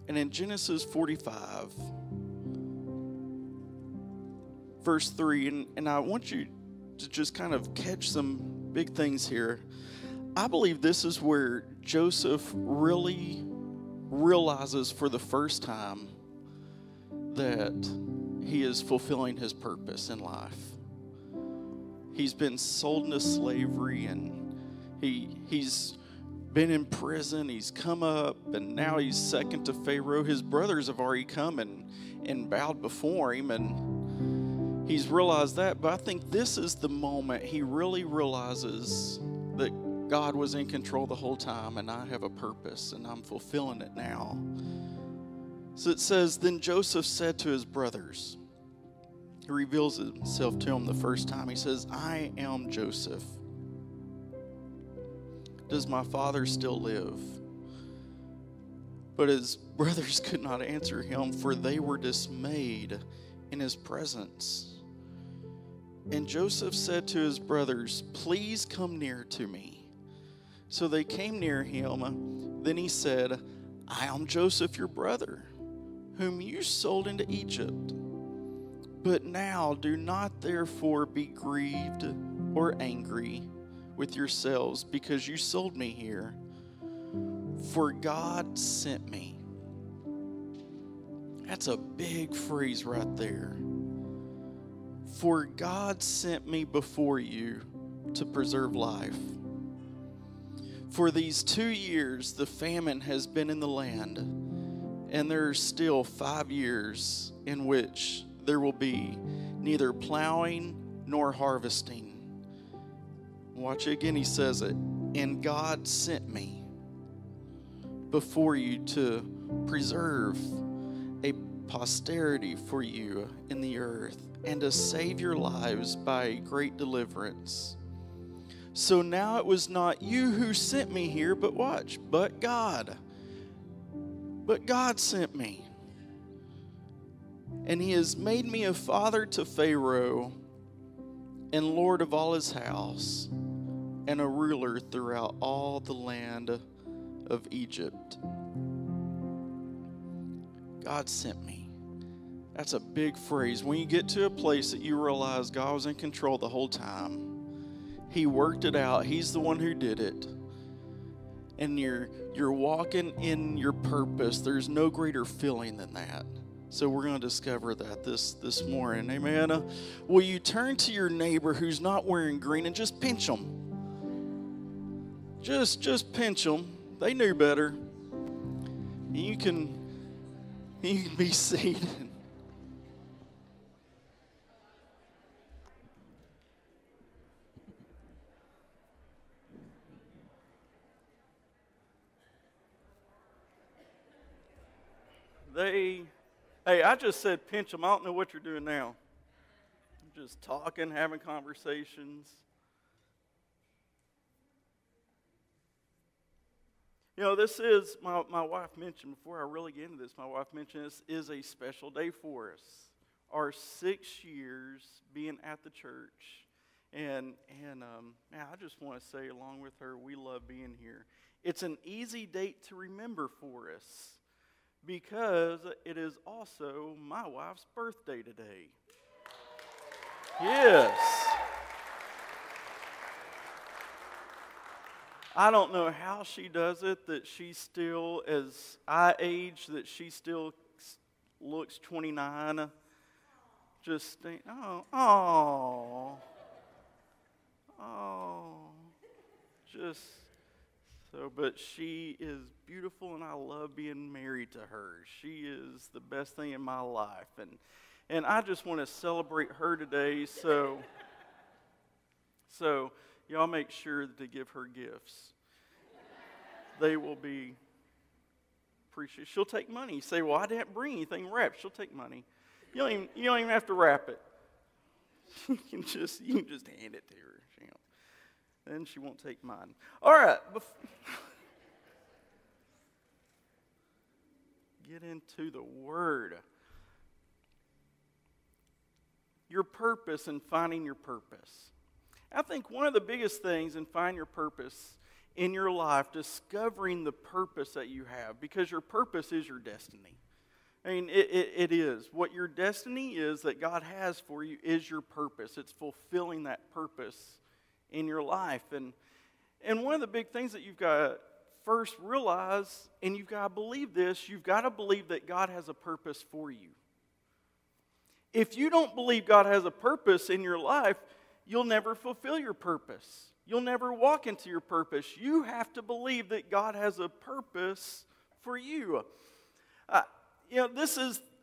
And in Genesis 45, verse 3, and I want you to just kind of catch some big things here. I believe this is where Joseph really realizes for the first time that he is fulfilling his purpose in life. He's been sold into slavery, and he's been in prison. He's come up, and now he's second to Pharaoh. His brothers have already come and bowed before him, and he's realized that. But I think this is the moment he really realizes that God was in control the whole time, and I have a purpose, and I'm fulfilling it now. So it says, then Joseph said to his brothers, he reveals himself to them the first time. He says, I am Joseph. Does my father still live? But his brothers could not answer him, for they were dismayed in his presence. And Joseph said to his brothers, please come near to me. So they came near him. Then he said, I am Joseph, your brother, whom you sold into Egypt. But now do not therefore be grieved or angry with yourselves because you sold me here. For God sent me. That's a big phrase right there. For God sent me before you to preserve life. For these 2 years the famine has been in the land, and there are still 5 years in which there will be neither plowing nor harvesting. Watch it again, he says it. And God sent me before you to preserve a posterity for you in the earth, and to save your lives by great deliverance. So now it was not you who sent me here, but watch, but God. But God sent me. And he has made me a father to Pharaoh, and lord of all his house, and a ruler throughout all the land of Egypt. God sent me. That's a big phrase. When you get to a place that you realize God was in control the whole time, he worked it out. He's the one who did it. And you're walking in your purpose. There's no greater feeling than that. So we're going to discover that this morning. Amen. Will you turn to your neighbor who's not wearing green and just pinch them? Just pinch them. They knew better. And you can be seated. Hey, I just said pinch them. I don't know what you're doing now. I'm just talking, having conversations. You know, this is, my wife mentioned, before I really get into this, my wife mentioned this is a special day for us. Our 6 years being at the church. And I just want to say, along with her, we love being here. It's an easy date to remember for us, because it is also my wife's birthday today. Yes. I don't know how she does it, that she still, as I age, that she still looks 29. Just think, just so, but she is beautiful, and I love being married to her. She is the best thing in my life, and I just want to celebrate her today. So y'all make sure to give her gifts. They will be appreciated. She'll take money. You say, well, I didn't bring anything wrapped. She'll take money. You don't even have to wrap it. You can just hand it to her. Then she won't take mine. All right. Get into the Word. Your purpose and finding your purpose. I think one of the biggest things in finding your purpose in your life discovering the purpose that you have, because your purpose is your destiny. I mean, it is. What your destiny is that God has for you is your purpose. It's fulfilling that purpose in your life. And one of the big things that you've got to first realize, and you've got to believe this, you've got to believe that God has a purpose for you. If you don't believe God has a purpose in your life, you'll never fulfill your purpose. You'll never walk into your purpose. You have to believe that God has a purpose for you. I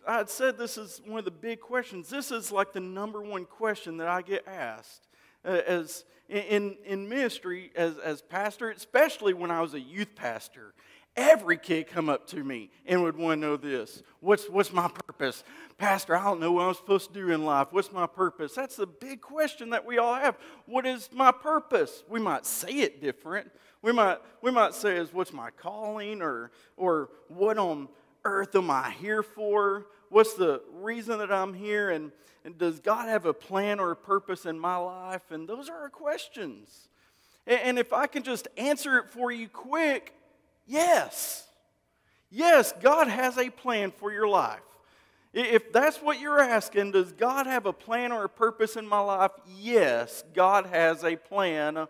had said this is one of the big questions. This is like the number one question that I get asked as in ministry as pastor, especially when I was a youth pastor. Every kid come up to me and would want to know this. What's my purpose? Pastor, I don't know what I'm supposed to do in life. What's my purpose? That's the big question that we all have. What is my purpose? We might say it different. We might say is what's my calling, or what on earth am I here for? What's the reason that I'm here? And does God have a plan or a purpose in my life? And those are our questions. And if I can just answer it for you quick, yes. Yes, God has a plan for your life. If that's what you're asking, does God have a plan or a purpose in my life? Yes, God has a plan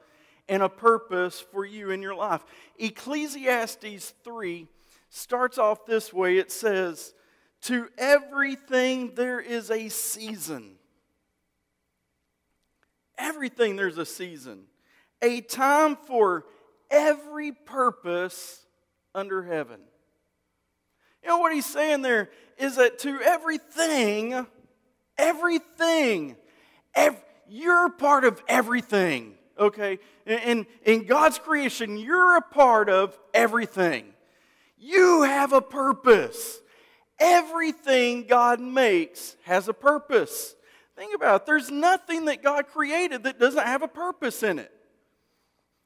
and a purpose for you in your life. Ecclesiastes 3 starts off this way. It says, "To everything there is a season." Everything there's a season. A time for every purpose under heaven. You know what he's saying there is that to everything, you're a part of everything, okay? In God's creation, you're a part of everything. You have a purpose. Everything God makes has a purpose. Think about it. There's nothing that God created that doesn't have a purpose in it.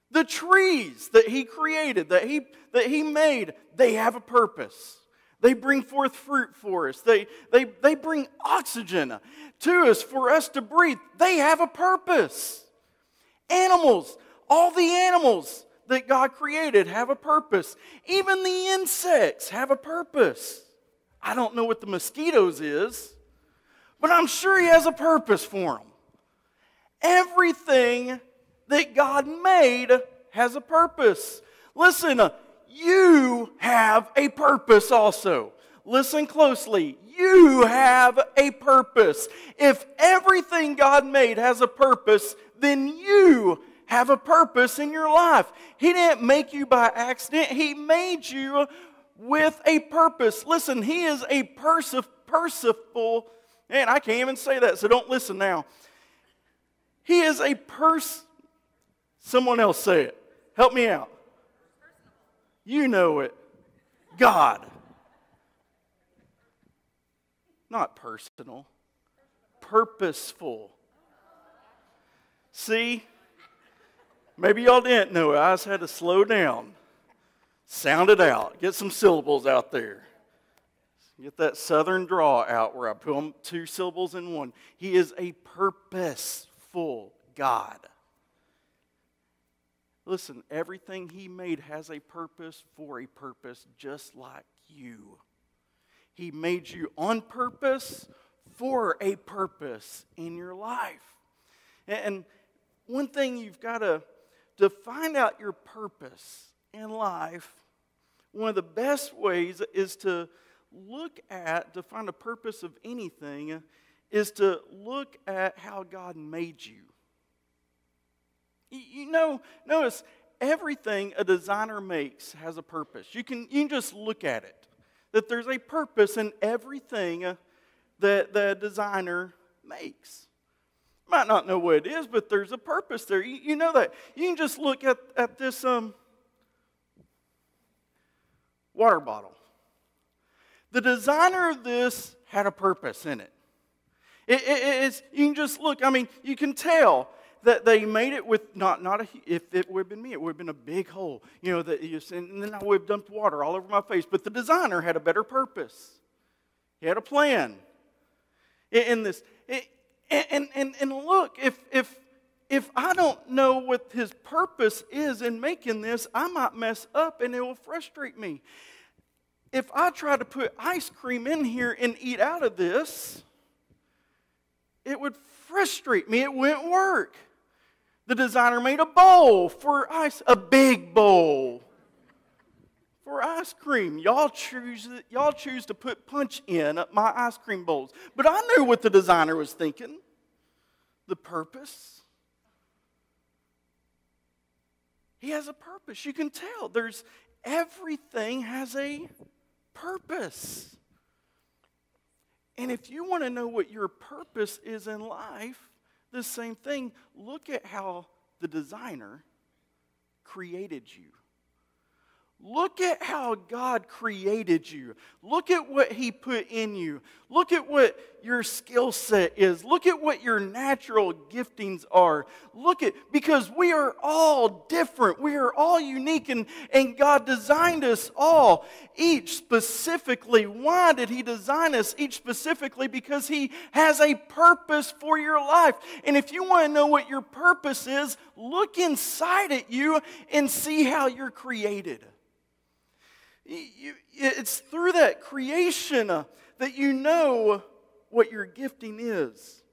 The trees that He created, that He made, they have a purpose. They bring forth fruit for us. They bring oxygen to us for us to breathe. They have a purpose. Animals, all the animals that God created have a purpose. Even the insects have a purpose. I don't know what the mosquitoes is, but I'm sure He has a purpose for them. Everything that God made has a purpose. Listen, you have a purpose also. Listen closely. You have a purpose. If everything God made has a purpose, then you have a purpose in your life. He didn't make you by accident. He made you with a purpose. Listen, He is a merciful, man, I can't even say that, so don't listen now. He is a someone else say it. Help me out. You know it. God. Not personal. Purposeful. See? Maybe y'all didn't know it. I just had to slow down. Sound it out. Get some syllables out there. Get that southern draw out where I put them 2 syllables in one. He is a purposeful God. Listen, everything He made has a purpose for a purpose, just like you. He made you on purpose for a purpose in your life. And one thing you've got to find out your purpose in life, one of the best ways is to find a purpose of anything, is to look at how God made you. You know, notice everything a designer makes has a purpose. You can just look at it. That there's a purpose in everything that the designer makes. You might not know what it is, but there's a purpose there. You know that. You can just look at this water bottle. The designer of this had a purpose in it. You can just look. I mean, you can tell that they made it with if it would have been me, it would have been a big hole. You know, and then I would have dumped water all over my face. But the designer had a better purpose. He had a plan in this. And look, if if I don't know what his purpose is in making this, I might mess up and it will frustrate me. If I try to put ice cream in here and eat out of this, it would frustrate me. It wouldn't work. The designer made a bowl for ice, a big bowl for ice cream. Y'all choose to put punch in my ice cream bowls. But I knew what the designer was thinking. The purpose. He has a purpose. You can tell. Everything has a purpose. And if you want to know what your purpose is in life, the same thing, look at how the designer created you. Look at how God created you. Look at what He put in you. Look at what your skill set is. Look at what your natural giftings are. Because we are all different. We are all unique, and God designed us all, each specifically. Why did He design us each specifically? Because He has a purpose for your life. And if you want to know what your purpose is, look inside at you and see how you're created. It's through that creation that you know what your gifting is.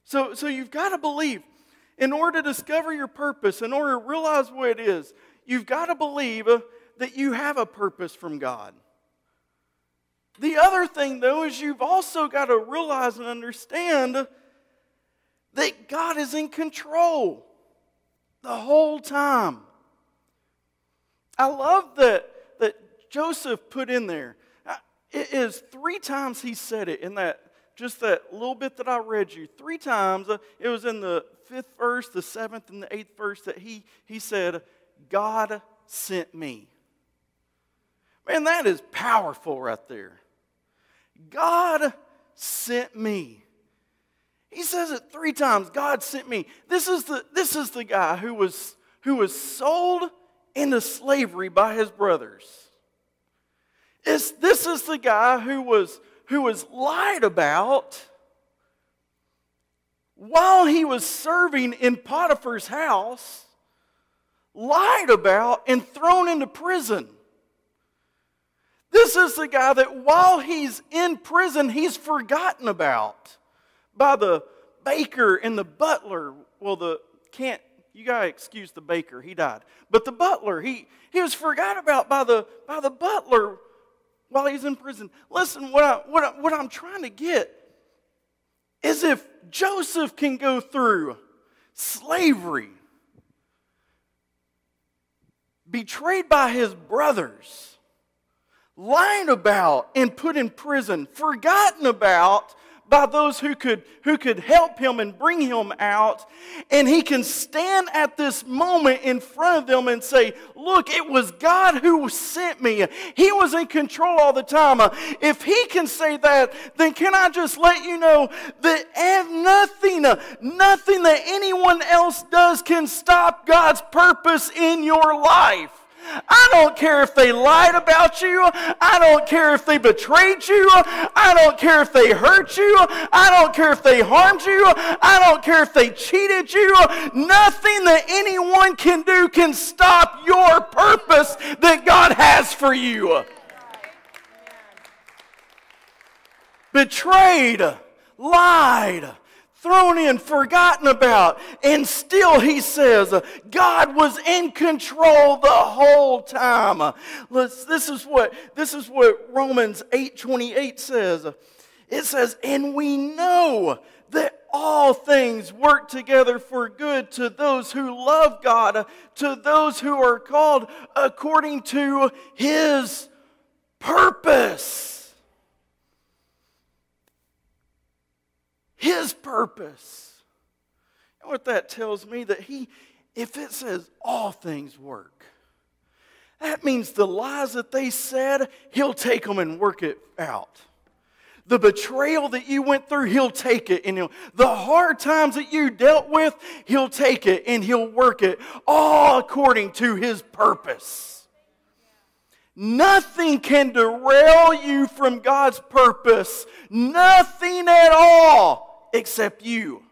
So you've got to believe. In order to discover your purpose, in order to realize what it is, you've got to believe that you have a purpose from God. The other thing, though, is you've also got to realize and understand that God is in control the whole time. I love that Joseph put in there. It is 3 times he said it in that little bit that I read you. 3 times. It was in the 5th verse, the 7th, and the 8th verse that he said, God sent me. Man, that is powerful right there. God sent me. He says it 3 times. God sent me. This is the guy who was sold into slavery by his brothers. This is the guy who was lied about while he was serving in Potiphar's house, lied about and thrown into prison. This is the guy that while he's in prison, he's forgotten about by the baker and the butler. Well, you gotta excuse the baker, he died. But the butler, he was forgotten about by the butler while he's in prison. Listen, what I'm trying to get is if Joseph can go through slavery, betrayed by his brothers, lied about and put in prison, forgotten about by those who could help him and bring him out, and he can stand at this moment in front of them and say, look, it was God who sent me. He was in control all the time. If he can say that, then can I just let you know that nothing that anyone else does can stop God's purpose in your life. I don't care if they lied about you. I don't care if they betrayed you. I don't care if they hurt you. I don't care if they harmed you. I don't care if they cheated you. Nothing that anyone can do can stop your purpose that God has for you. Betrayed, lied, thrown in, forgotten about, and still he says God was in control the whole time. This is what Romans 8:28 says. It says, and we know that all things work together for good to those who love God, to those who are called according to His purpose. His purpose. And what that tells me, that if it says all things work, that means the lies that they said, He'll take them and work it out. The betrayal that you went through, He'll take it. And the hard times that you dealt with, He'll take it and He'll work it, all according to His purpose. Nothing can derail you from God's purpose. Nothing at all. Except you.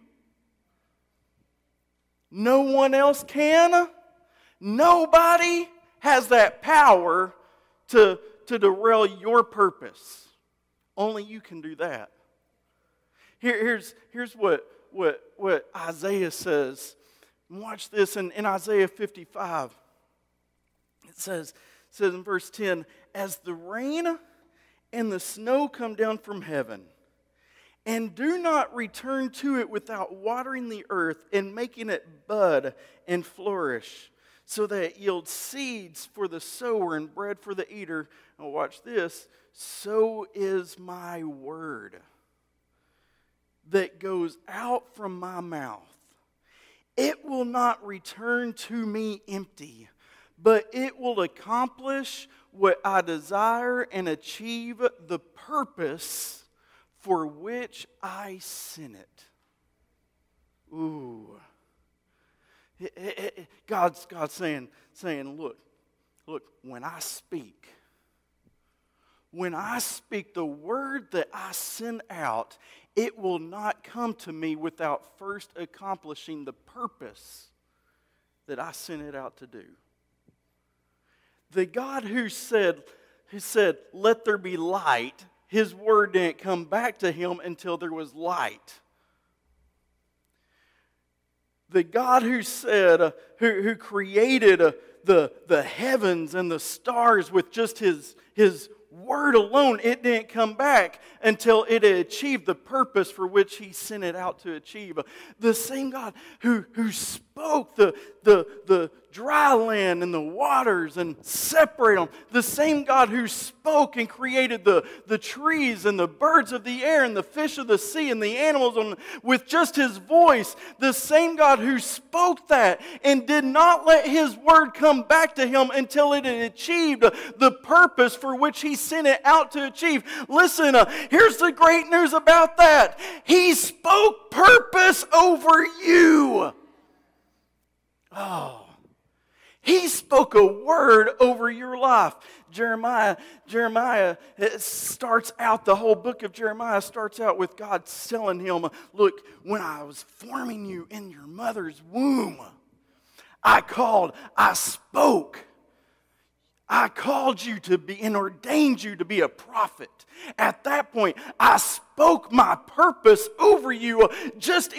No one else can. Nobody has that power to derail your purpose. Only you can do that. Here's what Isaiah says. Watch this in Isaiah 55. It says in verse 10, as the rain and the snow come down from heaven, and do not return to it without watering the earth and making it bud and flourish, so that it yields seeds for the sower and bread for the eater. Now watch this. So is my word that goes out from my mouth. It will not return to me empty, but it will accomplish what I desire and achieve the purpose for which I sent it. Ooh. God's saying, look, when I speak the word that I send out, it will not come to me without first accomplishing the purpose that I sent it out to do. The God who said, let there be light, his word didn't come back to him until there was light. The God who said, who created the heavens and the stars with just his word alone, it didn't come back until it had achieved the purpose for which he sent it out to achieve. The same God who spoke the dry land and the waters and separate them. The same God who spoke and created the trees and the birds of the air and the fish of the sea and the animals with just his voice. The same God who spoke that and did not let his word come back to him until it had achieved the purpose for which he sent it out to achieve. Listen, here's the great news about that. He spoke purpose over you. Oh. He spoke a word over your life. Jeremiah starts out, the whole book of Jeremiah starts out with God telling him, look, when I was forming you in your mother's womb, I called, I spoke. I called you to be and ordained you to be a prophet. At that point, I spoke my purpose over you just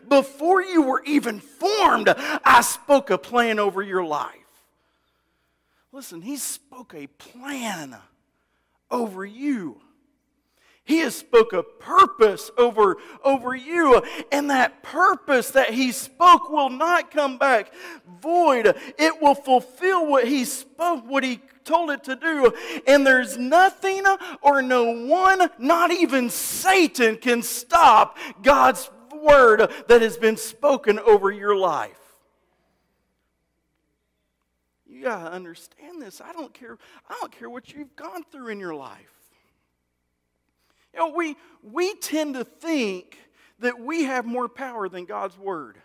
before you were even formed. I spoke a plan over your life. Listen, he spoke a plan over you. He has spoke a purpose over you. And that purpose that he spoke will not come back void. It will fulfill what he spoke, what he told it to do. And there's nothing or no one, not even Satan, can stop God's word that has been spoken over your life. You got to understand this. I don't care what you've gone through in your life. You know, we tend to think that we have more power than God's word.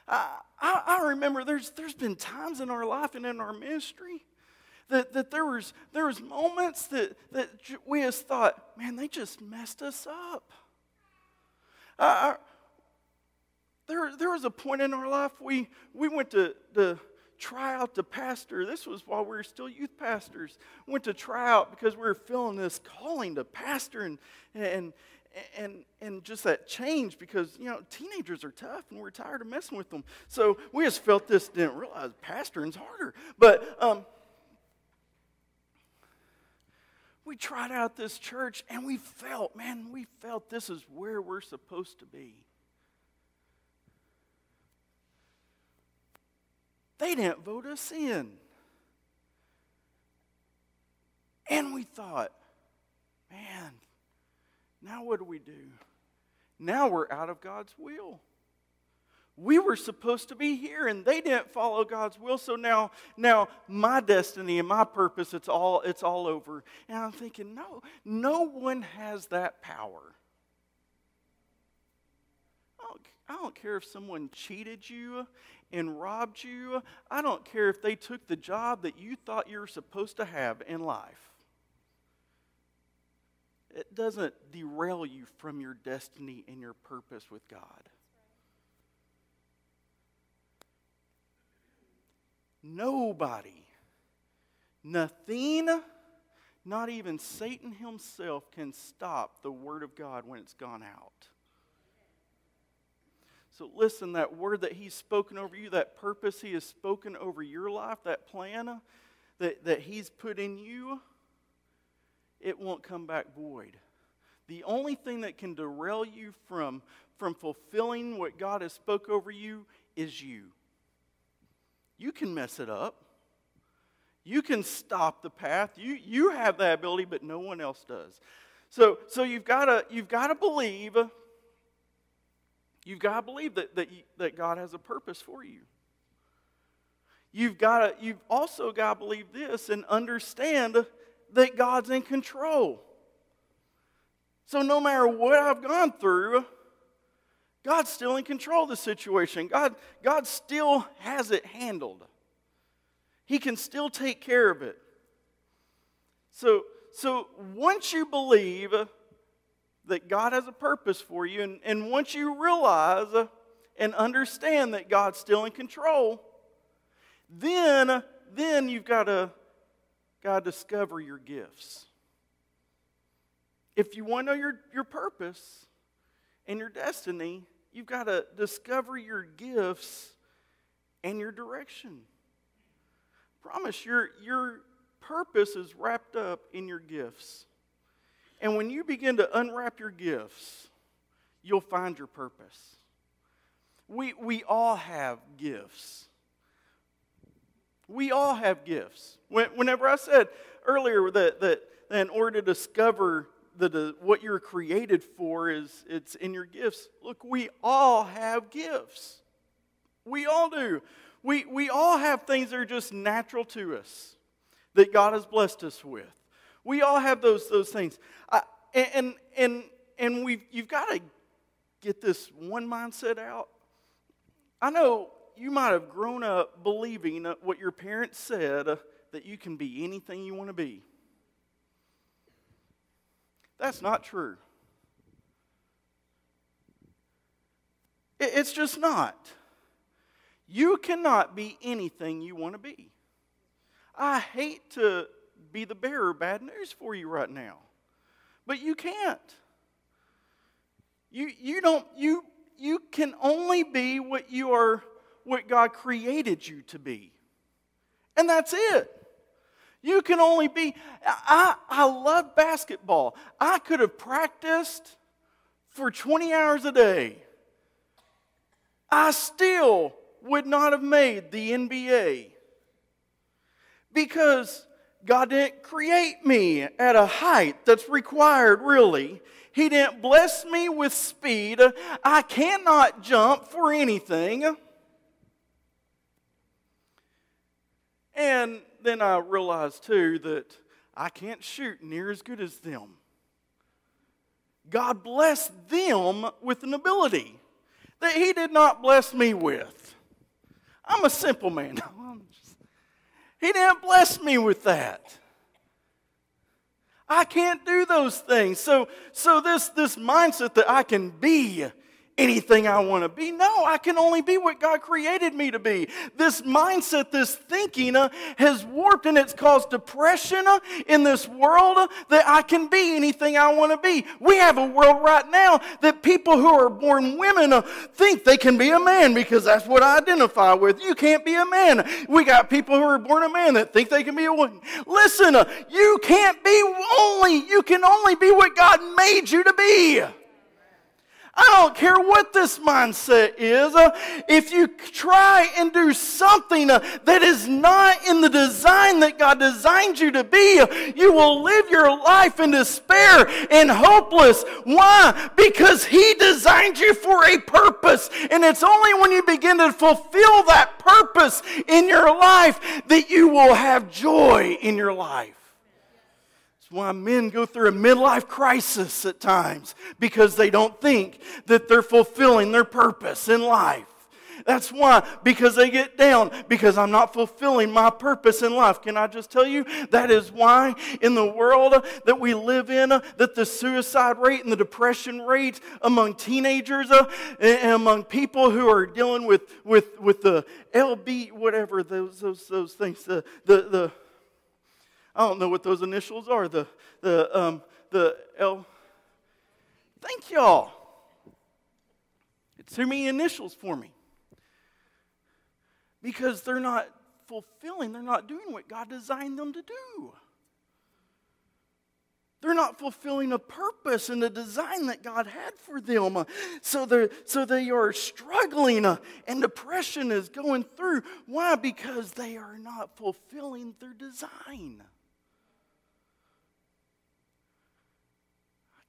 I remember there's been times in our life and in our ministry that there was moments that we just thought, man, they just messed us up. There was a point in our life we went to try out to pastor. This was while we were still youth pastors. Went to try out because we were feeling this calling to pastor and just that change because, you know, teenagers are tough and we're tired of messing with them. So we just felt this, didn't realize pastoring's harder. But we tried out this church and we felt this is where we're supposed to be. They didn't vote us in. And we thought, man, now what do we do? Now we're out of God's will. We were supposed to be here and they didn't follow God's will, so now my destiny and my purpose, it's all over. And I'm thinking, no one has that power. I don't care if someone cheated you and robbed you. I don't care if they took the job that you thought you were supposed to have in life. it doesn't derail you from your destiny and your purpose with God. Nobody, nothing, not even Satan himself can stop the word of God when it's gone out. So listen, that word that he's spoken over you, that purpose he has spoken over your life, that plan that he's put in you, it won't come back void. The only thing that can derail you from fulfilling what God has spoke over you is you. You can mess it up. You can stop the path. You have that ability, but no one else does. So you've got to believe. You've got to believe that God has a purpose for you. You've also got to believe this and understand that God's in control. So no matter what I've gone through, God's still in control of the situation. God still has it handled. He can still take care of it. So once you believe that God has a purpose for you, and once you realize and understand that God's still in control, then you've got to discover your gifts. If you want to know your purpose and your destiny, you've got to discover your gifts and your direction. Promise, your purpose is wrapped up in your gifts. And when you begin to unwrap your gifts, you'll find your purpose. We all have gifts. We all have gifts. Whenever I said earlier that in order to discover what you're created for it's in your gifts. Look, we all have gifts. We all do. We all have things that are just natural to us that God has blessed us with. We all have those things. You've got to get this one mindset out. I know you might have grown up believing what your parents said, that you can be anything you want to be. That's not true. It's just not. You cannot be anything you want to be. I hate to be the bearer of bad news for you right now, but you can't. You can only be what God created you to be. And that's it. You can only be. I love basketball. I could have practiced for 20 hours a day. I still would not have made the NBA. Because God didn't create me at a height that's required, really. He didn't bless me with speed. I cannot jump for anything. And then I realized, too, that I can't shoot near as good as them. God blessed them with an ability that He did not bless me with. I'm a simple man. He didn't bless me with that. I can't do those things. So this mindset that I can be anything I want to be. No, I can only be what God created me to be. This mindset, this thinking has warped, and it's caused depression in this world that I can be anything I want to be. We have a world right now that people who are born women think they can be a man because that's what I identify with. You can't be a man. We got people who are born a man that think they can be a woman. Listen, you can only be what God made you to be. I don't care what this mindset is. If you try and do something that is not in the design that God designed you to be, you will live your life in despair and hopeless. Why? Because He designed you for a purpose. And it's only when you begin to fulfill that purpose in your life that you will have joy in your life. Why men go through a midlife crisis at times, because they don't think that they're fulfilling their purpose in life. That's why, because they get down, because I'm not fulfilling my purpose in life. Can I just tell you, that is why in the world that we live in, that the suicide rate and the depression rate among teenagers and among people who are dealing with the LB, whatever those things, the I don't know what those initials are, the L. Thank y'all. It's too many initials for me. Because they're not fulfilling, they're not doing what God designed them to do. They're not fulfilling a purpose and a design that God had for them. So they are struggling and depression is going through. Why? Because they are not fulfilling their design.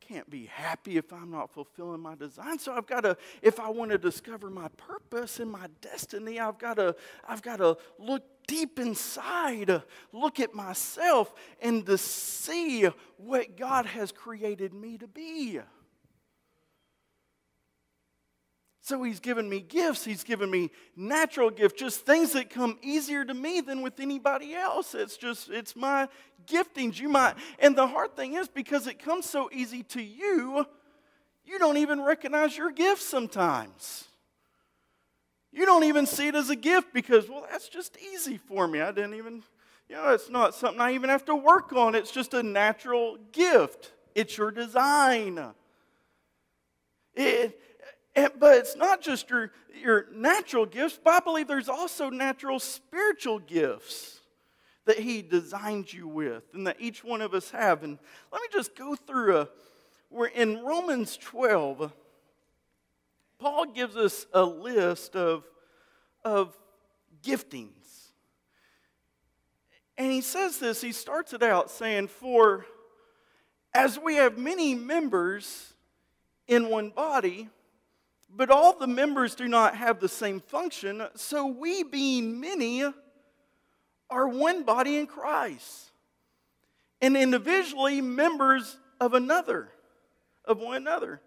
Can't be happy if I'm not fulfilling my design. So I've got to, if I want to discover my purpose and my destiny, I've got to look deep inside, look at myself, and to see what God has created me to be. So He's given me gifts. He's given me natural gifts, just things that come easier to me than with anybody else. It's my giftings. And the hard thing is, because it comes so easy to you, you don't even recognize your gifts sometimes. You don't even see it as a gift because, well, that's just easy for me. I didn't even, it's not something I even have to work on. It's just a natural gift. It's your design. But it's not just your natural gifts, but I believe there's also natural spiritual gifts that He designed you with and that each one of us have. And let me just go through we're in Romans 12. Paul gives us a list of giftings. And he says this, he starts it out saying, "For as we have many members in one body, but all the members do not have the same function, so we, being many, are one body in Christ, and individually members of one another.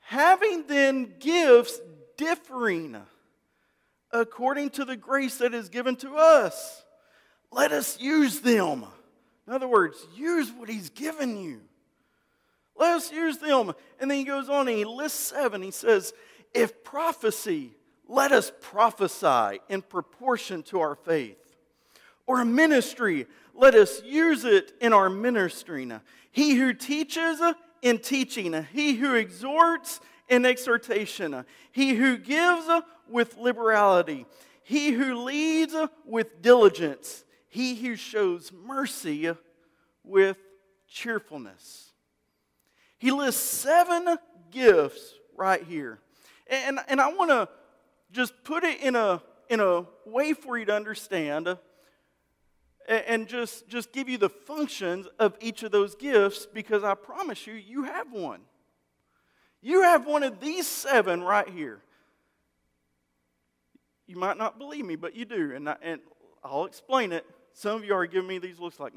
Having then gifts differing according to the grace that is given to us, let us use them." In other words, use what He's given you. Let us use them. And then he goes on and he lists 7. He says, "If prophecy, let us prophesy in proportion to our faith. Or a ministry, let us use it in our ministering. He who teaches, in teaching. He who exhorts, in exhortation. He who gives, with liberality. He who leads, with diligence. He who shows mercy, with cheerfulness." He lists 7 gifts right here. And I want to just put it in a way for you to understand and just give you the functions of each of those gifts, because I promise you, you have one. You have one of these 7 right here. You might not believe me, but you do. And I'll explain it. Some of you are giving me these looks like,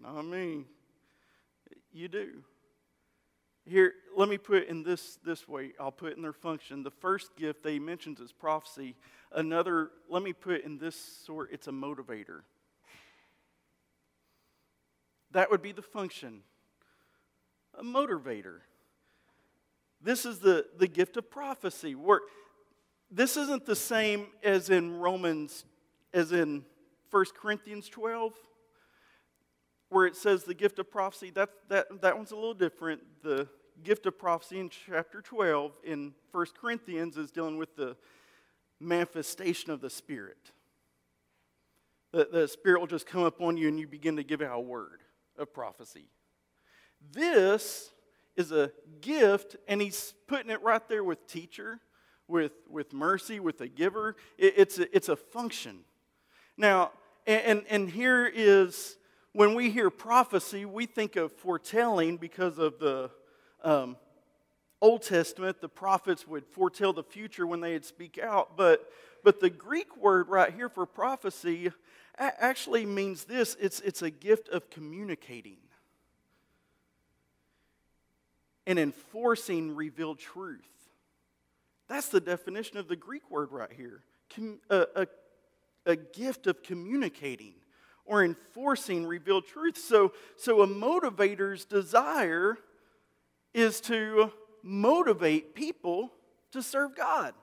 not me. You do. Here, let me put it in this way. I'll put it in their function. The first gift they mentions is prophecy. Another, let me put it in this sort, it's a motivator. That would be the function. A motivator. This is the gift of prophecy. This isn't the same as in 1 Corinthians 12. Where it says the gift of prophecy, that one's a little different. The gift of prophecy in chapter 12 in 1 Corinthians is dealing with the manifestation of the Spirit. The Spirit will just come upon you and you begin to give out a word of prophecy. This is a gift, and he's putting it right there with teacher, with mercy, with a giver. It's a function. Now, and here is... When we hear prophecy, we think of foretelling because of the Old Testament. The prophets would foretell the future when they would speak out. But the Greek word right here for prophecy actually means this. It's a gift of communicating and enforcing revealed truth. That's the definition of the Greek word right here. A gift of communicating or enforcing revealed truth. So a motivator's desire is to motivate people to serve God.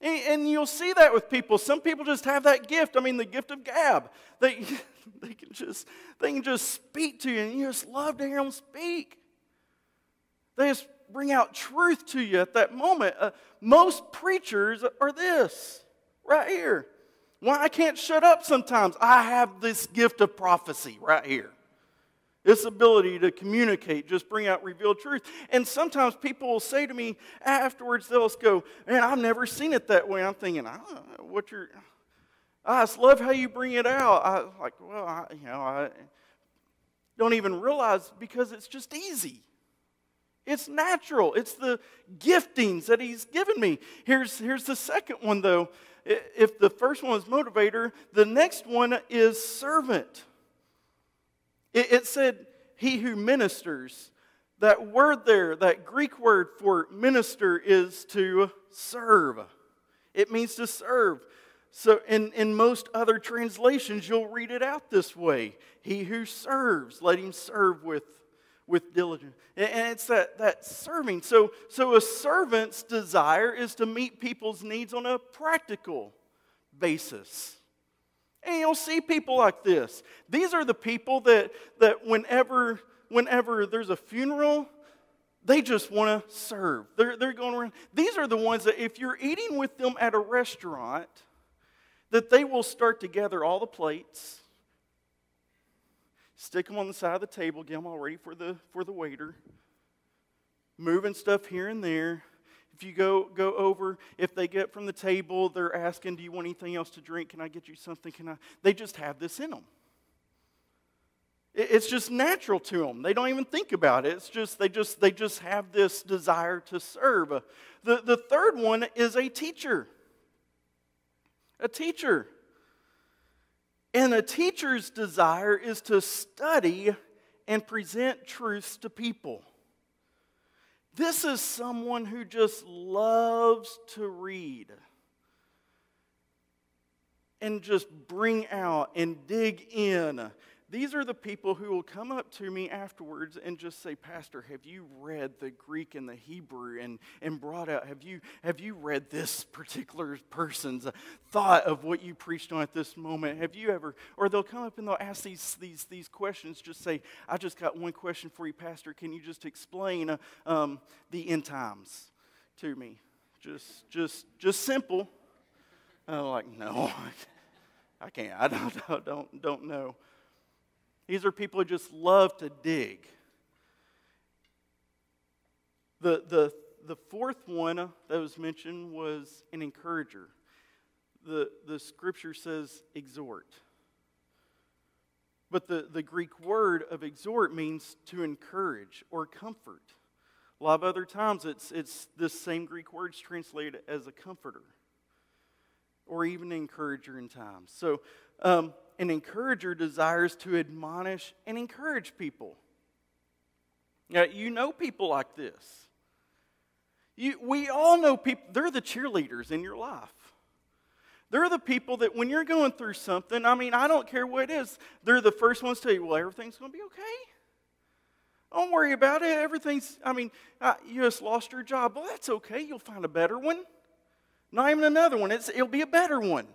And you'll see that with people. Some people just have that gift. I mean, the gift of gab. They can just speak to you, and you just love to hear them speak. They just bring out truth to you at that moment. Most preachers are this right here. Why I can't shut up sometimes? I have this gift of prophecy right here. This ability to communicate, just bring out revealed truth. And sometimes people will say to me afterwards, they'll just go, man, I've never seen it that way. I'm thinking, I just love how you bring it out. I don't even realize because it's just easy. It's natural. It's the giftings that He's given me. Here's the second one, though. If the first one is motivator, the next one is servant. It said, he who ministers. That word there, that Greek word for minister is to serve. It means to serve. So in most other translations, you'll read it out this way. He who serves, let him serve with diligence. And it's that serving. So a servant's desire is to meet people's needs on a practical basis. And you'll see people like this. These are the people that whenever there's a funeral, they just want to serve. They're going around. These are the ones that if you're eating with them at a restaurant, that they will start to gather all the plates, stick them on the side of the table, get them all ready for the waiter, moving stuff here and there. If you go over, if they get from the table, they're asking, do you want anything else to drink? Can I get you something? They just have this in them. It's just natural to them. They don't even think about it. It's just they just have this desire to serve. The third one is a teacher. A teacher. And a teacher's desire is to study and present truths to people. This is someone who just loves to read and just bring out and dig in. These are the people who will come up to me afterwards and just say, Pastor, have you read the Greek and the Hebrew and brought out, have you read this particular person's thought of what you preached on at this moment? Have you ever, or they'll come up and they'll ask these questions, just say, I just got one question for you, Pastor. Can you just explain the end times to me? Just simple. I'm like, no, I can't. I don't know. These are people who just love to dig. The fourth one that was mentioned was an encourager. The scripture says exhort. But the Greek word of exhort means to encourage or comfort. A lot of other times it's this same Greek word is translated as a comforter or even an encourager in times. So an encourager desires to admonish and encourage people. Now, you know people like this. We all know people. They're the cheerleaders in your life. They're the people that when you're going through something, I mean, I don't care what it is, they're the first ones to tell you, well, everything's going to be okay. Don't worry about it. You just lost your job. Well, that's okay. You'll find a better one. Not even another one. It'll be a better one.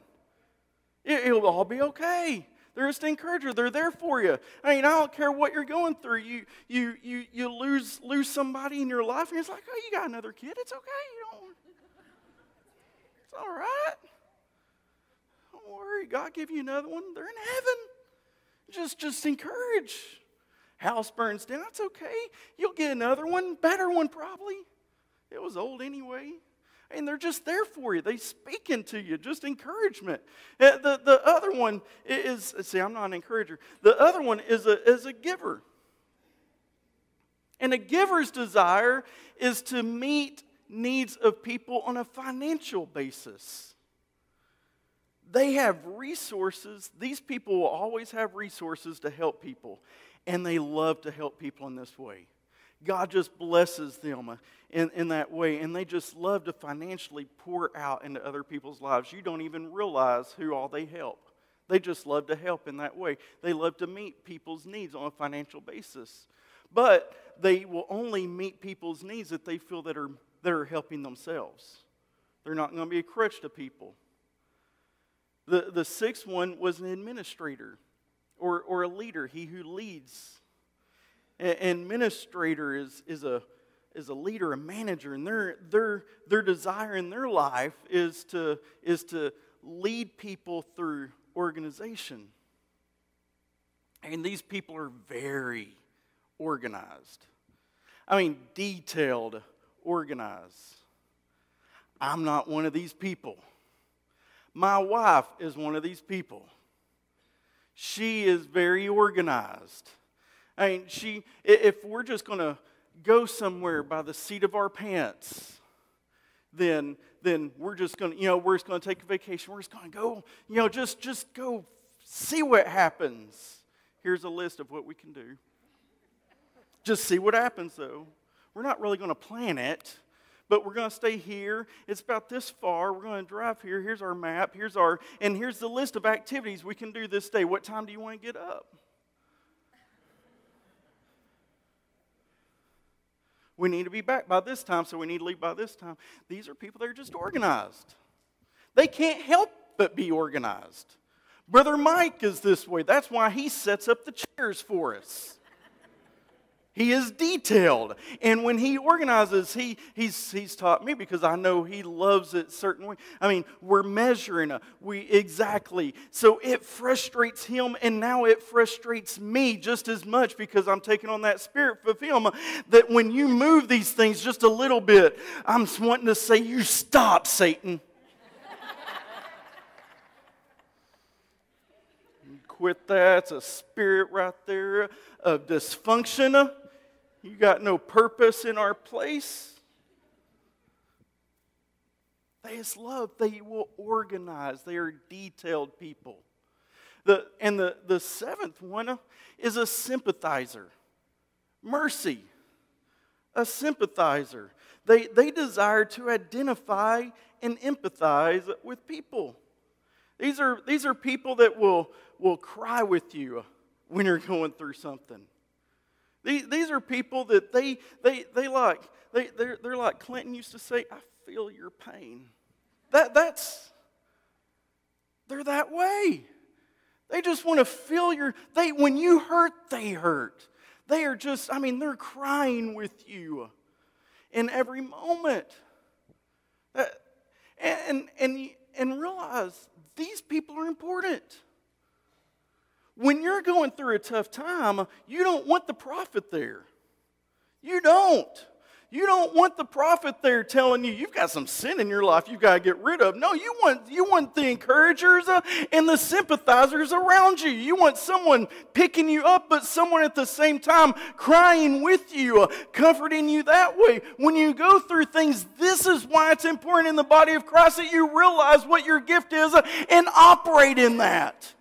It'll all be okay. They're just an encourager. They're there for you. I mean, I don't care what you're going through. You lose somebody in your life, and it's like, oh, you got another kid. It's okay. It's all right. Don't worry. God give you another one. They're in heaven. Just encourage. House burns down. It's okay. You'll get another one, better one probably. It was old anyway. And they're just there for you. They speaking to you, just encouragement. The other one is, see, I'm not an encourager. The other one is a giver. And a giver's desire is to meet needs of people on a financial basis. They have resources. These people will always have resources to help people. And they love to help people in this way. God just blesses them in that way, and they just love to financially pour out into other people's lives. You don't even realize who all they help. They just love to help in that way. They love to meet people's needs on a financial basis. But they will only meet people's needs that they feel that are helping themselves. They're not going to be a crutch to people. The sixth one was an administrator or a leader, he who leads. An administrator is a leader, a manager, and their desire in their life is to lead people through organization. And these people are very organized. I mean, detailed, organized. I'm not one of these people. My wife is one of these people. She is very organized. I mean, if we're just going to go somewhere by the seat of our pants, then we're just going to, we're just going to take a vacation. We're just going to go, just go see what happens. Here's a list of what we can do. Just see what happens, though. We're not really going to plan it, but we're going to stay here. It's about this far. We're going to drive here. Here's our map. Here's the list of activities we can do this day. What time do you want to get up? We need to be back by this time, so we need to leave by this time. These are people that are just organized. They can't help but be organized. Brother Mike is this way. That's why he sets up the chairs for us. He is detailed. And when he organizes, he's taught me, because I know he loves it certain way. I mean, we're measuring exactly. So it frustrates him, and now it frustrates me just as much, because I'm taking on that spirit of him, that when you move these things just a little bit, I'm wanting to say, you stop, Satan. Quit that. It's a spirit right there of dysfunction. You got no purpose in our place. They just love. They will organize. They are detailed people. The seventh one is a sympathizer. Mercy. A sympathizer. They desire to identify and empathize with people. These are people that will cry with you when you're going through something. These are people that they're like Clinton used to say, I feel your pain. They're that way. They just want to feel when you hurt, they hurt. They are just, they're crying with you in every moment. And realize these people are important. When you're going through a tough time, you don't want the prophet there. You don't. You don't want the prophet there telling you, you've got some sin in your life you've got to get rid of. No, you want the encouragers and the sympathizers around you. You want someone picking you up, but someone at the same time crying with you, comforting you that way. When you go through things, this is why it's important in the body of Christ that you realize what your gift is and operate in that.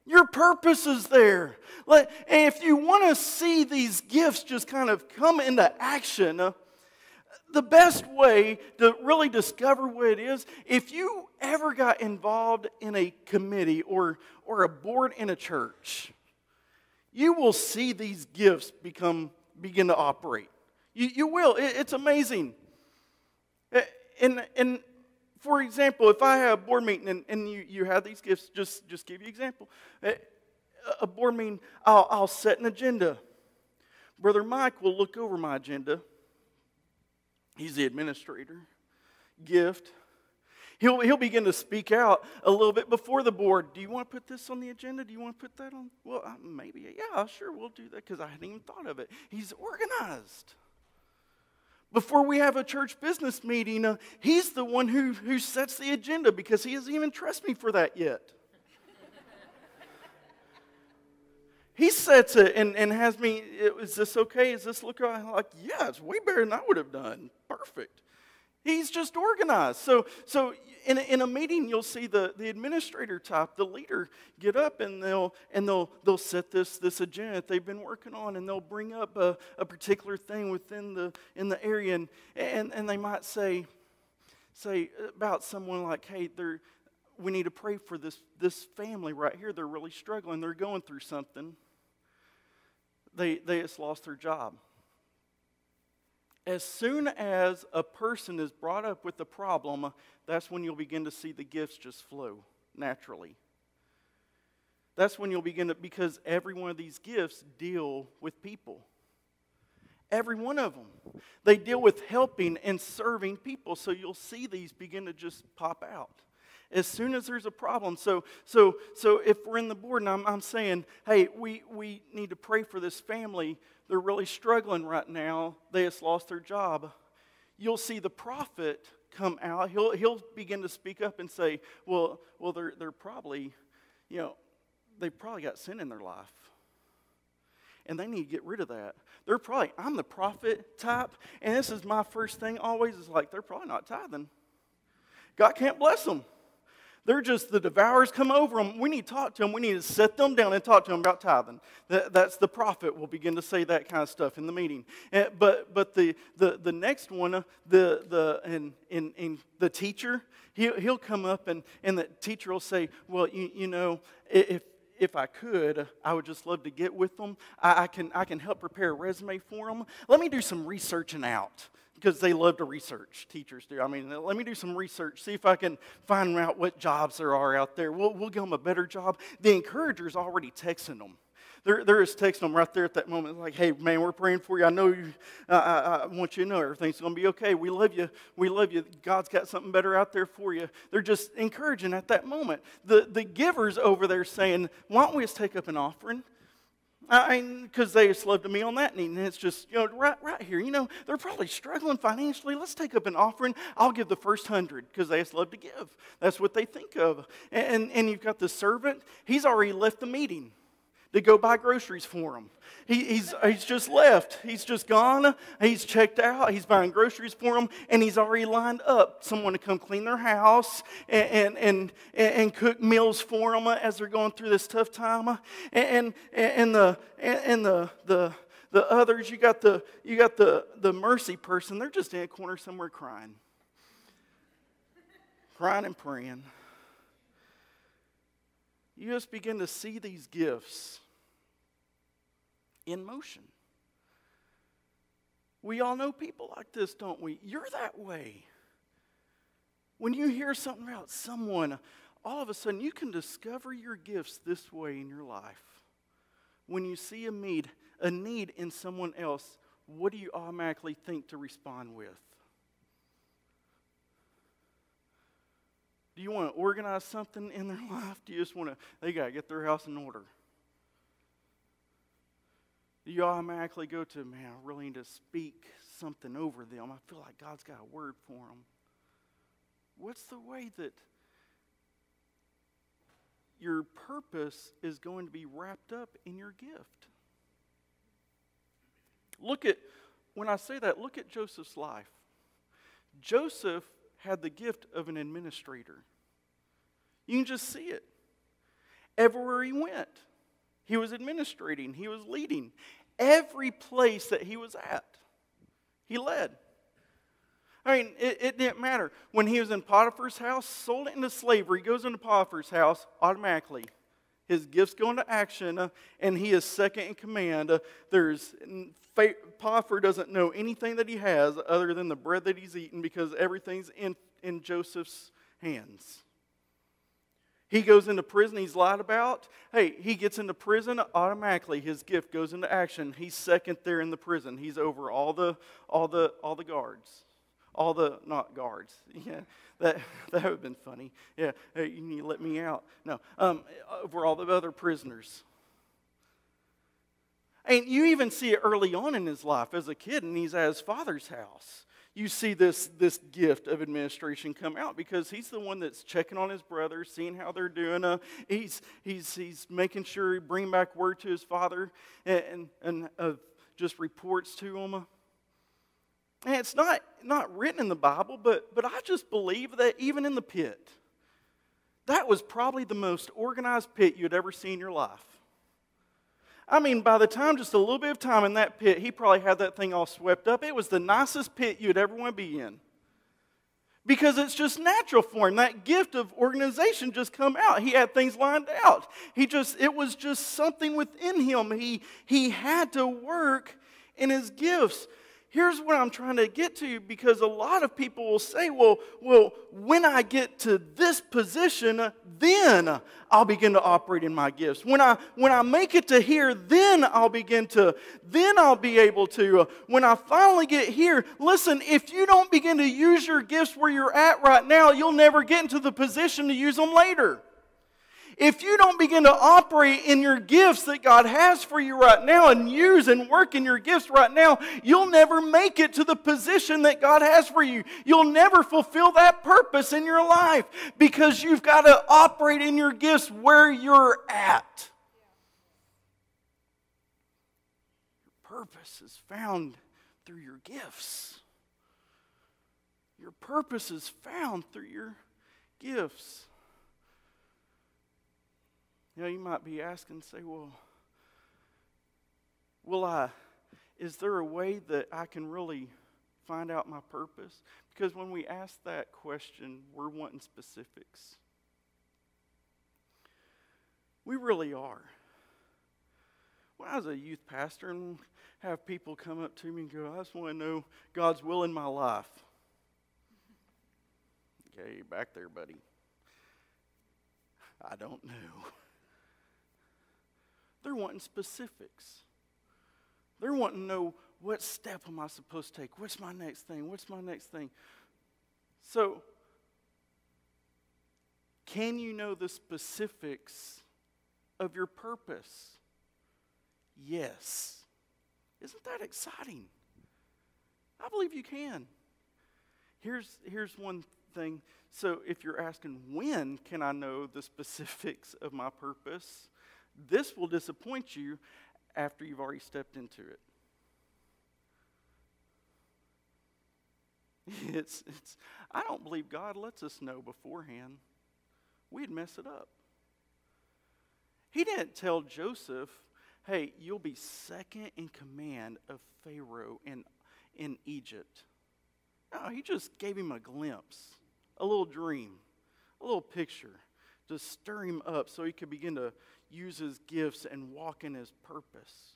Your purpose is there. And if you want to see these gifts just kind of come into action, the best way to really discover what it is, if you ever got involved in a committee or a board in a church, you will see these gifts begin to operate. You will. It's amazing. And for example, if I have a board meeting and you have these gifts, just give you an example. A board meeting, I'll set an agenda. Brother Mike will look over my agenda. He's the administrator. Gift. He'll begin to speak out a little bit before the board. Do you want to put this on the agenda? Do you want to put that on? Well, maybe. Yeah, sure, we'll do that because I hadn't even thought of it. He's organized. Before we have a church business meeting, he's the one who sets the agenda because he doesn't even trust me for that yet. He sets it and has me, is this okay? Is this look right? I'm like, yeah, it's way better than I would have done. Perfect. He's just organized. So in a meeting, you'll see the administrator type, the leader, get up and they'll set this agenda that they've been working on, and they'll bring up a particular thing within the area, and they might say about someone like, hey, we need to pray for this family right here. They're really struggling. They're going through something. They just lost their job. As soon as a person is brought up with a problem, that's when you'll begin to see the gifts just flow naturally. That's when you'll begin to, because every one of these gifts deal with people. Every one of them. They deal with helping and serving people. So you'll see these begin to just pop out as soon as there's a problem. So if we're in the board and I'm saying, hey, we need to pray for this family. They're really struggling right now. They just lost their job. You'll see the prophet come out. He'll begin to speak up and say, well, they're probably, they've probably got sin in their life. And they need to get rid of that. I'm the prophet type, and this is my first thing always, is like, they're probably not tithing. God can't bless them. They're just, the devourers come over them. We need to talk to them. We need to sit them down and talk to them about tithing. That's the prophet will begin to say that kind of stuff in the meeting. But the next one, the teacher, he'll come up and the teacher will say, well, if I could, I would just love to get with them. I can help prepare a resume for them. Let me do some researching out. Because they love to research, teachers do. Let me do some research, see if I can find out what jobs there are out there. We'll give them a better job. The encourager's already texting them. They're just texting them right there at that moment. Like, hey, man, we're praying for you. I know you. I want you to know everything's going to be okay. We love you. We love you. God's got something better out there for you. They're just encouraging at that moment. The givers over there saying, why don't we just take up an offering? Because they just love to me on that need. And it's just, right here, they're probably struggling financially. Let's take up an offering. I'll give the first 100 because they just love to give. That's what they think of. And you've got the servant. He's already left the meeting to go buy groceries for them. He's just left. He's just gone. He's checked out. He's buying groceries for them, and he's already lined up someone to come clean their house and cook meals for them as they're going through this tough time. And the others, you got the mercy person. They're just in a corner somewhere crying and praying. You just begin to see these gifts in motion. We all know people like this, don't we? You're that way. When you hear something about someone, all of a sudden you can discover your gifts this way in your life. When you see a need in someone else, what do you automatically think to respond with? Do you want to organize something in their life? Do you just want to, they got to get their house in order? Do you automatically go to, man, I really need to speak something over them. I feel like God's got a word for them. What's the way that your purpose is going to be wrapped up in your gift? When I say that, look at Joseph's life. Joseph had the gift of an administrator. You can just see it. Everywhere he went, he was administrating, he was leading. Every place that he was at, he led. It didn't matter. When he was in Potiphar's house, sold into slavery, goes into Potiphar's house, automatically. His gifts go into action, and he is second in command. Potiphar doesn't know anything that he has other than the bread that he's eating because everything's in Joseph's hands. He goes into prison he's lied about. Hey, he gets into prison, automatically his gift goes into action. He's second there in the prison. He's over all the guards. Not guards. Yeah, that would have been funny. Yeah, hey, you need to let me out. No, over all the other prisoners. And you even see it early on in his life as a kid, and he's at his father's house. You see this gift of administration come out because he's the one that's checking on his brothers, seeing how they're doing. He's making sure he bring back word to his father and just reports to him. And it's not written in the Bible, but I just believe that even in the pit, that was probably the most organized pit you'd ever seen in your life. I mean, by the time, just a little bit of time in that pit, he probably had that thing all swept up. It was the nicest pit you'd ever want to be in. Because it's just natural for him. That gift of organization just come out. He had things lined out. It was just something within him. He had to work in his gifts. Here's what I'm trying to get to, because a lot of people will say, well, when I get to this position, then I'll begin to operate in my gifts. When I make it to here, then I'll be able to. When I finally get here, listen, if you don't begin to use your gifts where you're at right now, you'll never get into the position to use them later. If you don't begin to operate in your gifts that God has for you right now and use and work in your gifts right now, you'll never make it to the position that God has for you. You'll never fulfill that purpose in your life because you've got to operate in your gifts where you're at. Your purpose is found through your gifts. Your purpose is found through your gifts. You know, you might be asking, say, is there a way that I can really find out my purpose? Because when we ask that question, we're wanting specifics. We really are. When I was a youth pastor and have people come up to me and go, I just want to know God's will in my life. Okay, you're back there, buddy. I don't know. They're wanting specifics. They're wanting to know, what step am I supposed to take? What's my next thing? What's my next thing? So, can you know the specifics of your purpose? Yes. Isn't that exciting? I believe you can. Here's one thing. So if you're asking, when can I know the specifics of my purpose? This will disappoint you after you've already stepped into it. I don't believe God lets us know beforehand. We'd mess it up. He didn't tell Joseph, hey, you'll be second in command of Pharaoh in Egypt. No, he just gave him a glimpse, a little dream, a little picture to stir him up so he could begin to use his gifts and walk in his purpose.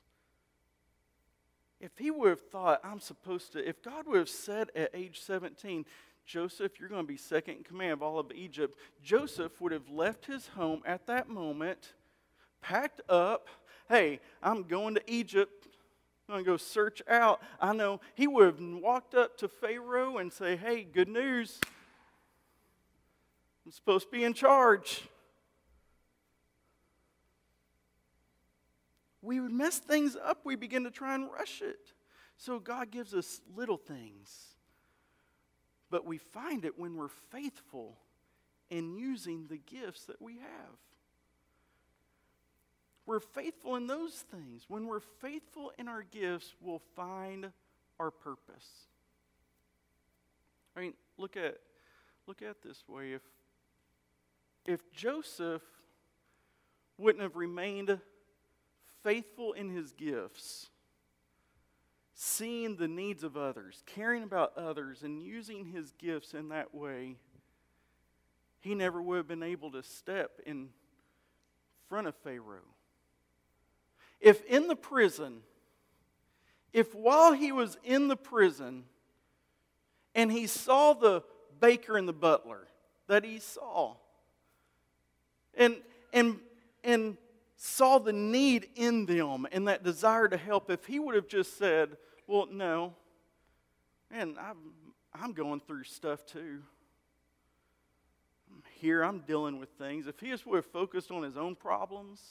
If he would have thought, if God would have said at age 17, Joseph, you're going to be second in command of all of Egypt, Joseph would have left his home at that moment, packed up, hey, I'm going to Egypt, I'm going to go search out. I know he would have walked up to Pharaoh and say, hey, good news, I'm supposed to be in charge. We would mess things up. We begin to try and rush it. So God gives us little things. But we find it when we're faithful in using the gifts that we have. We're faithful in those things. When we're faithful in our gifts, we'll find our purpose. I mean, look at it this way. If Joseph wouldn't have remained faithful in his gifts, seeing the needs of others, caring about others, and using his gifts in that way, he never would have been able to step in front of Pharaoh. If while he was in the prison, and he saw the baker and the butler that he saw, and saw the need in them and that desire to help, if he would have just said, well, no, man, I'm going through stuff too. I'm dealing with things. If he just would have focused on his own problems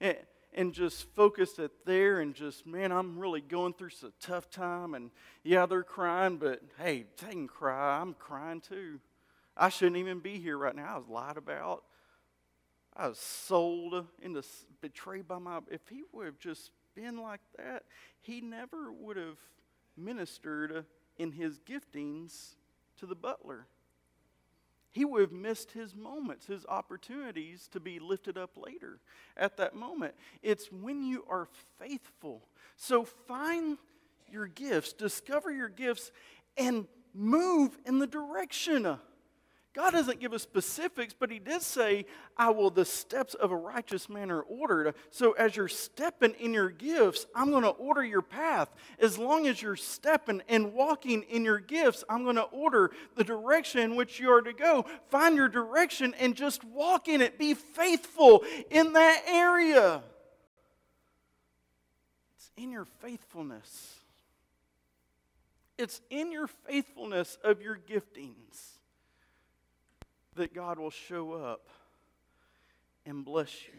and just focused it there and just, man, I'm really going through a tough time, and yeah, they're crying, but hey, they can cry. I'm crying too. I shouldn't even be here right now. I was lied about. I was sold into, betrayed by if he would have just been like that, he never would have ministered in his giftings to the butler. He would have missed his moments, his opportunities to be lifted up later at that moment. It's when you are faithful. So find your gifts, discover your gifts, and move in the direction. God doesn't give us specifics, but he did say, the steps of a righteous man are ordered. So as you're stepping in your gifts, I'm going to order your path. As long as you're stepping and walking in your gifts, I'm going to order the direction in which you are to go. Find your direction and just walk in it. Be faithful in that area. It's in your faithfulness. It's in your faithfulness of your giftings that God will show up and bless you.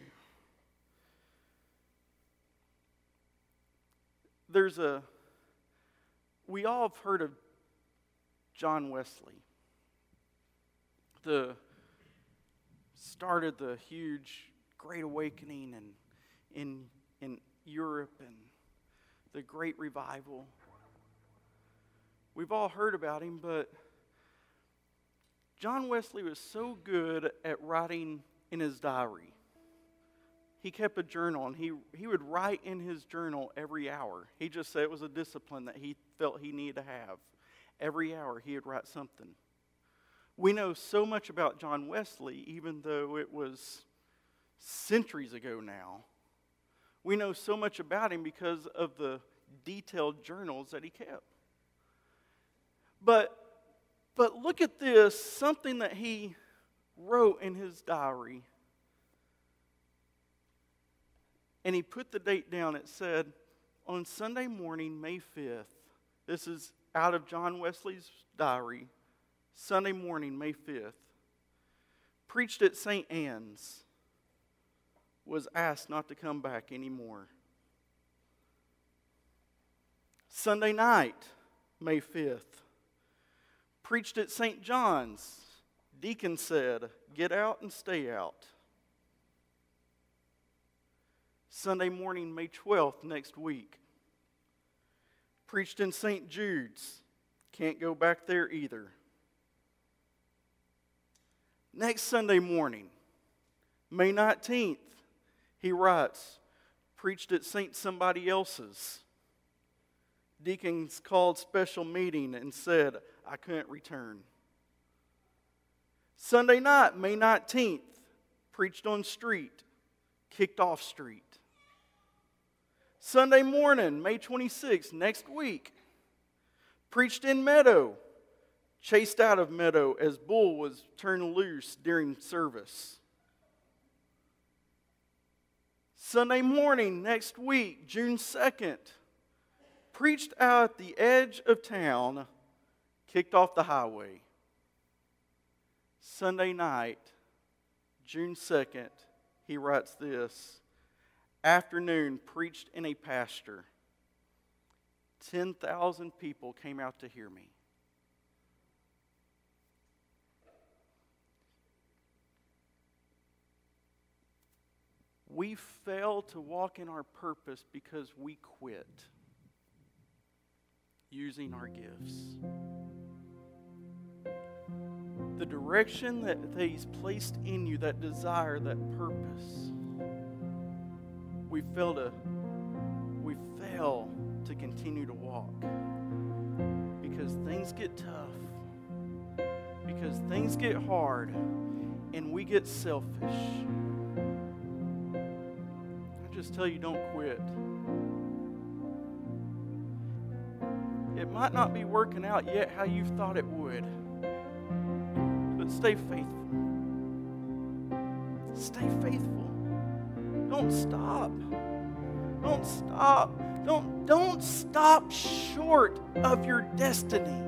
We all have heard of John Wesley. Started the huge Great Awakening in Europe and the Great Revival. We've all heard about him, but John Wesley was so good at writing in his diary. He kept a journal, and he would write in his journal every hour. He just said it was a discipline that he felt he needed to have. Every hour he would write something. We know so much about John Wesley, even though it was centuries ago now. We know so much about him because of the detailed journals that he kept. But look at this, something that he wrote in his diary. And he put the date down. It said, on Sunday morning, May 5th, this is out of John Wesley's diary, Sunday morning, May 5th, preached at St. Anne's, was asked not to come back anymore. Sunday night, May 5th, preached at St. John's. Deacon said, get out and stay out. Sunday morning, May 12th, next week. Preached in St. Jude's. Can't go back there either. Next Sunday morning, May 19th, he writes, preached at St. Somebody Else's. Deacons called special meeting and said, I couldn't return. Sunday night, May 19th, preached on street, kicked off street. Sunday morning, May 26th, next week, preached in Meadow, chased out of Meadow as bull was turned loose during service. Sunday morning, next week, June 2nd, preached out at the edge of town, kicked off the highway. Sunday night, June 2nd, he writes this. Afternoon, preached in a pasture. 10,000 people came out to hear me. We fail to walk in our purpose because we quit using our gifts. The direction that He's placed in you, that desire, that purpose, we fail to continue to walk because things get tough, because things get hard, and we get selfish. I just tell you, don't quit. It might not be working out yet how you thought it would, but stay faithful. Stay faithful. Don't stop. Don't stop. Don't stop short of your destiny.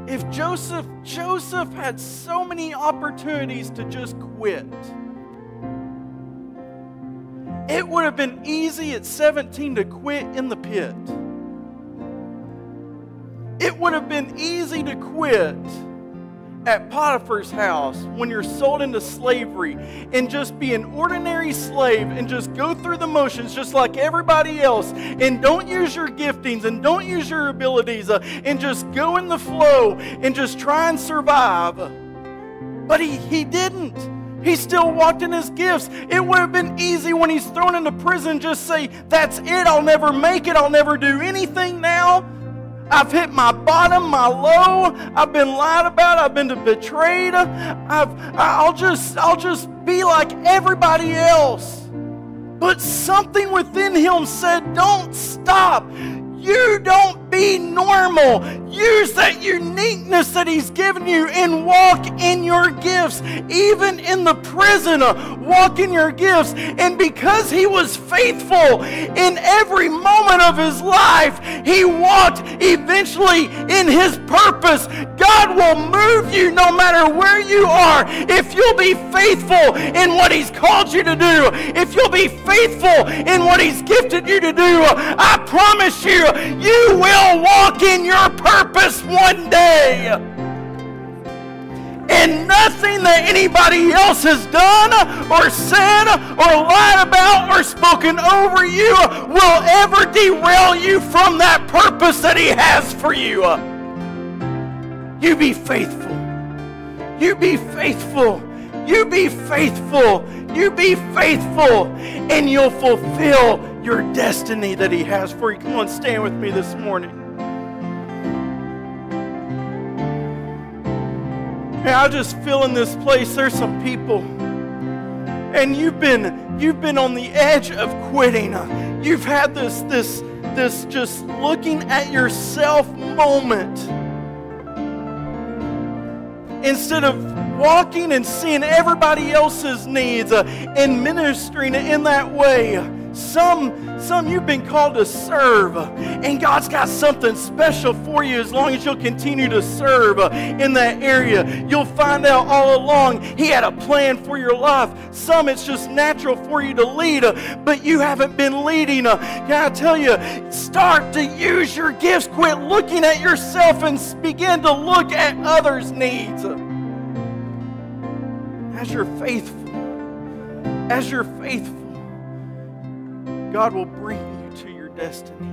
If Joseph had so many opportunities to just quit. It would have been easy at 17 to quit in the pit. It would have been easy to quit at Potiphar's house when you're sold into slavery and just be an ordinary slave and just go through the motions just like everybody else and don't use your giftings and don't use your abilities and just go in the flow and just try and survive. But he didn't. He still walked in his gifts. It would have been easy when he's thrown into prison just say, that's it, I'll never make it, I'll never do anything now. I've hit my bottom, my low. I've been lied about. I've been betrayed. I'll just be like everybody else. But something within him said, don't stop. You don't be normal. Use that uniqueness that he's given you and walk in your gifts. Even in the prison, walk in your gifts. And because he was faithful in every moment of his life, he walked eventually in his purpose. God will move you no matter where you are. If you'll be faithful in what he's called you to do, if you'll be faithful in what he's gifted you to do, I promise you, you will walk in your purpose one day. And nothing that anybody else has done or said or lied about or spoken over you will ever derail you from that purpose that he has for you. You be faithful. You be faithful. You be faithful. You be faithful. And you'll fulfill your destiny that he has for you. Come on, stand with me this morning. And I just feel in this place there's some people, and you've been on the edge of quitting. You've had this just looking at yourself moment. Instead of walking and seeing everybody else's needs and ministering in that way. Some you've been called to serve, and God's got something special for you as long as you'll continue to serve in that area. You'll find out all along he had a plan for your life. Some it's just natural for you to lead, but you haven't been leading. Can I tell you, start to use your gifts. Quit looking at yourself and begin to look at others' needs. As you're faithful, God will bring you to your destiny.